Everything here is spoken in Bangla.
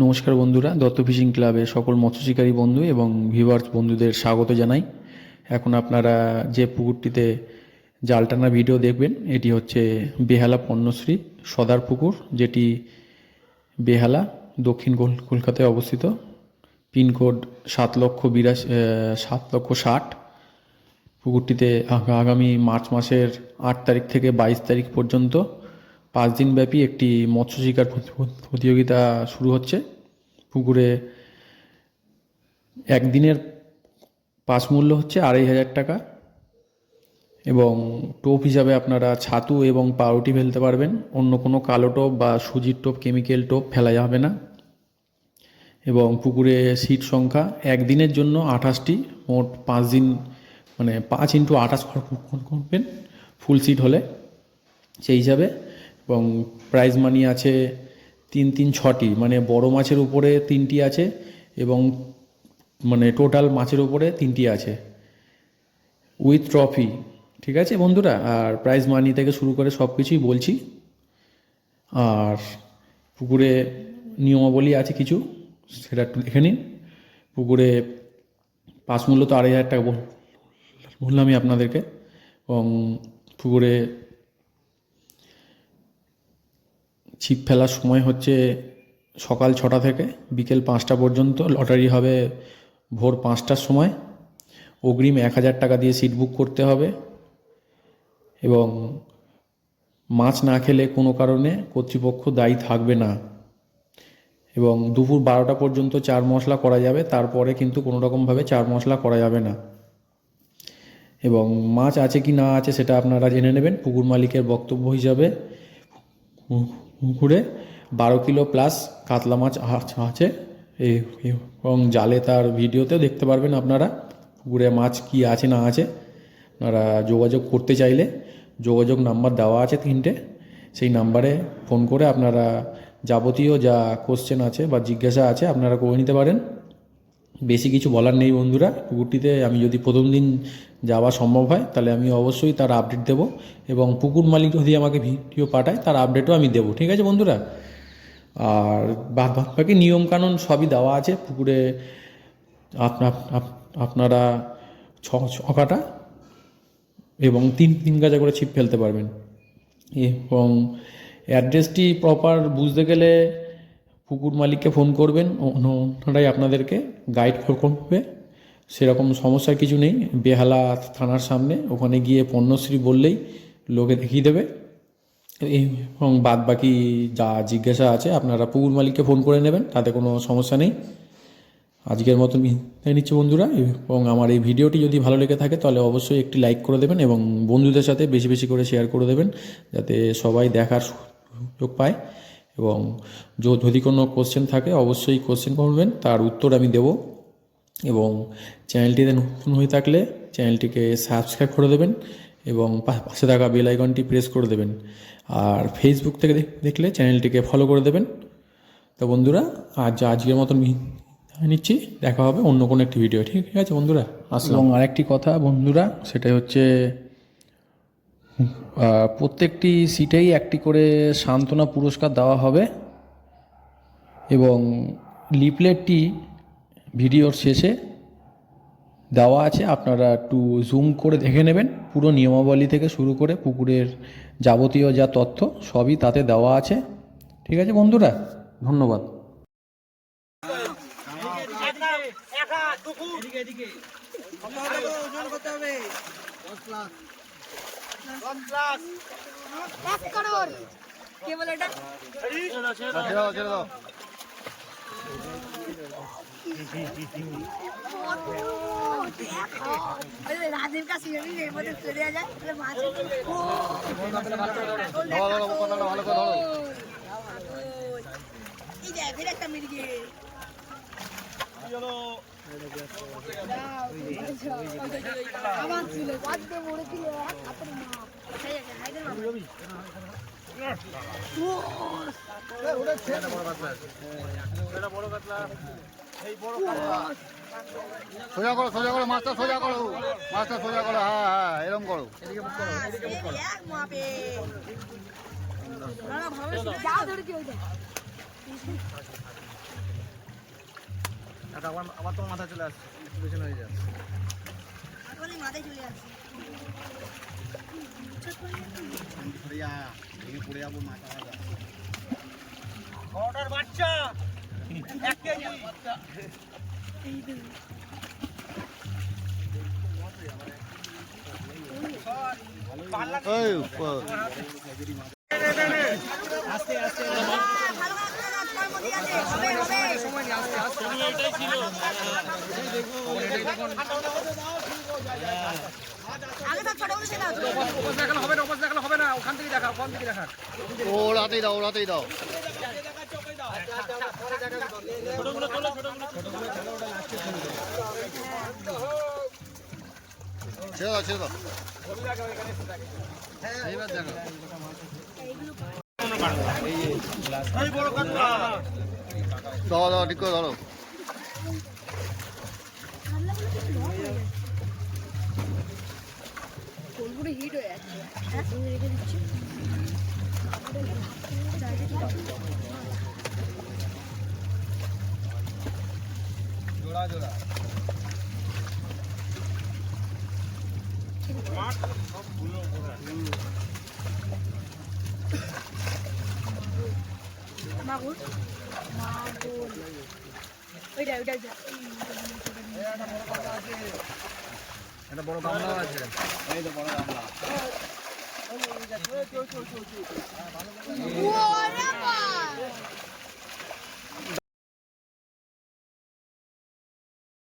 নমস্কার বন্ধুরা, দত্ত ফিশিং ক্লাবে সকল মৎস্য বন্ধু এবং ভিউয়ার্স বন্ধুদের স্বাগত জানাই। এখন আপনারা যে পুকুরটিতে জাল টানা ভিডিও দেখবেন এটি হচ্ছে বেহালা পণ্যশ্রী সদার পুকুর, যেটি বেহালা দক্ষিণ কলকাতায় অবস্থিত। পিনকোড 7,60,60। পুকুরটিতে আগামী মার্চ মাসের 8 তারিখ থেকে 22 তারিখ পর্যন্ত 5 দিনব্যাপী একটি মৎস্য শিকার প্রতিযোগিতা শুরু হচ্ছে। পুকুরে একদিনের পাস মূল্য হচ্ছে 2,500 টাকা এবং টোপ হিসাবে আপনারা ছাতু এবং পাউরুটি ফেলতে পারবেন। অন্য কোনো কালো টোপ বা সুজির টোপ, কেমিক্যাল টোপ ফেলা যাবে না। এবং পুকুরে সিট সংখ্যা একদিনের জন্য 28টি, মোট 5 দিন মানে 5 × 28 করবেন ফুল সিট হলে সেই হিসাবে। এবং প্রাইজ মানি আছে 3-6টি, মানে বড় মাছের উপরে 3টি আছে এবং মানে টোটাল মাছের উপরে 3টি আছে উইথ ট্রফি। ঠিক আছে বন্ধুরা, আর প্রাইজ মানি থেকে শুরু করে সব কিছুই বলছি। আর পুকুরে নিয়মাবলী আছে কিছু, সেটা একটু দেখে নিন। পুকুরে পাস মূল্য তো 2,500 টাকা বললামই আপনাদেরকে। এবং পুকুরে ছিপ ফেলার সময় হচ্ছে সকাল 6টা থেকে বিকেল 5টা পর্যন্ত। লটারি হবে ভোর 5টার সময়। অগ্রিম 1,000 টাকা দিয়ে সিট বুক করতে হবে এবং মাছ না খেলে কোনো কারণে কর্তৃপক্ষ দায়ী থাকবে না। এবং দুপুর 12টা পর্যন্ত 4 মশলা করা যাবে, তারপরে কিন্তু কোনো রকমভাবে 4 মশলা করা যাবে না। এবং মাছ আছে কি না আছে সেটা আপনারা জেনে নেবেন। পুকুর মালিকের বক্তব্য হিসাবে পুকুরে 12 কিলো প্লাস কাতলা মাছ আছে এবং জালে তার ভিডিওতেও দেখতে পারবেন আপনারা পুকুরে মাছ কি আছে না আছে। আপনারা যোগাযোগ করতে চাইলে যোগাযোগ নাম্বার দেওয়া আছে 3টে, সেই নাম্বারে ফোন করে আপনারা যাবতীয় যা কোশ্চেন আছে বা জিজ্ঞাসা আছে আপনারা করে নিতে পারেন। বেশি কিছু বলার নেই বন্ধুরা। পুকুরটিতে আমি যদি প্রথম দিন যাওয়া সম্ভব হয় তাহলে আমি অবশ্যই তার আপডেট দেব এবং পুকুর মালিক যদি আমাকে ভিডিও পাঠায় তার আপডেটও আমি দেবো। ঠিক আছে বন্ধুরা, আর বাকি নিয়মকানুন সবই দেওয়া আছে পুকুরে। আপনারা ছকাটা এবং 3 গাজা করে ছিপ ফেলতে পারবেন। এবং অ্যাড্রেসটি প্রপার বুঝতে গেলে পুকুর মালিককে ফোন করবেন, ওনারাই আপনাদেরকে গাইড করবে। সেরকম সমস্যার কিছু নেই। বেহালা থানার সামনে, ওখানে গিয়ে পণ্যশ্রী বললেই লোকে দেখিয়ে দেবে। এবং বাদ বাকি যা জিজ্ঞাসা আছে আপনারা পুকুর মালিককে ফোন করে নেবেন, তাতে কোনো সমস্যা নেই। আজকের মতন বিদায় নিচ্ছি বন্ধুরা। এবং আমার এই ভিডিওটি যদি ভালো লেগে থাকে তাহলে অবশ্যই একটি লাইক করে দেবেন এবং বন্ধুদের সাথে বেশি বেশি করে শেয়ার করে দেবেন, যাতে সবাই দেখার সুযোগ পায়। এবং যদি কোনো কোশ্চেন থাকে অবশ্যই কোশ্চেন করবেন, তার উত্তর আমি দেব। এবং চ্যানেলটিতে নতুন হয়ে থাকলে চ্যানেলটিকে সাবস্ক্রাইব করে দেবেন এবং পাশে থাকা বেল আইকনটি প্রেস করে দেবেন। আর ফেসবুক থেকে দেখলে চ্যানেলটিকে ফলো করে দেবেন। তো বন্ধুরা, আজকের মতন নিচ্ছি, দেখা হবে অন্য কোনো একটি ভিডিও। ঠিক আছে বন্ধুরা, আসলাম। এবং আরেকটি কথা বন্ধুরা, সেটাই হচ্ছে প্রত্যেকটি সিটেই একটি করে সান্ত্বনা পুরস্কার দেওয়া হবে এবং লিফলেটটি ভিডিওর শেষে দেওয়া আছে, আপনারা একটু জুম করে দেখে নেবেন। পুরো নিয়মাবলী থেকে শুরু করে পুকুরের যাবতীয় যা তথ্য সবই তাতে দেওয়া আছে। ঠিক আছে বন্ধুরা, ধন্যবাদ। রাজীব কাছে এর মধ্যে চলে যায় মাছ এই দেখ একটা মির্গে আমার ছিল বাদে মরে ছিল হাতের মা সেই আছে হাইদের মা ওটা ছেড়ে বড় কাতলা এটা বড় কাতলা এই বড় কাতলা সোজা করো মাছটা সোজা করো হ্যাঁ হ্যাঁ এরকম করো এদিকে মুখ করো এক মাপে না না ভালো যাও ধরে কি হইছে আবার তোমার মাথায় চলে আসছে, একটু পেছনে হয়ে যাচ্ছে। মাথায় চলে আসছে। পড়ে যাবো মাথা কটার বাচ্চা 1 কেজি আস্তে আস্তে ভালো লাগছে না, তার মধ্যে আছে। হবে হবে। সময় নিয়ে আস্তে আস্তে এটাই ছিল। আগে তো ছোট বলে ছিল। ওপাশ দেখালে হবে না, ওপাশ দেখালে হবে না, ওখান থেকে দেখা, ওখান থেকে দেখা। ওড়াতেই দাও ওড়াতেই দাও ছোটগুলো তোলো, ছোটগুলো ছেড়ে দাও ছেড়ে দাও এইবার দেখো এই বড় কাতলা। দাও দাও ঠিক করে ধরো ফুলপুরে হিট হয়ে যাচ্ছে। হ্যাঁ রেখে দিচ্ছি। জোড়া জোড়া মাগুর মাগুর ওইটা ওইটা ওইটা। একটা বড় গামলা আছে। এই তো বড় গামলা ওরে বাবা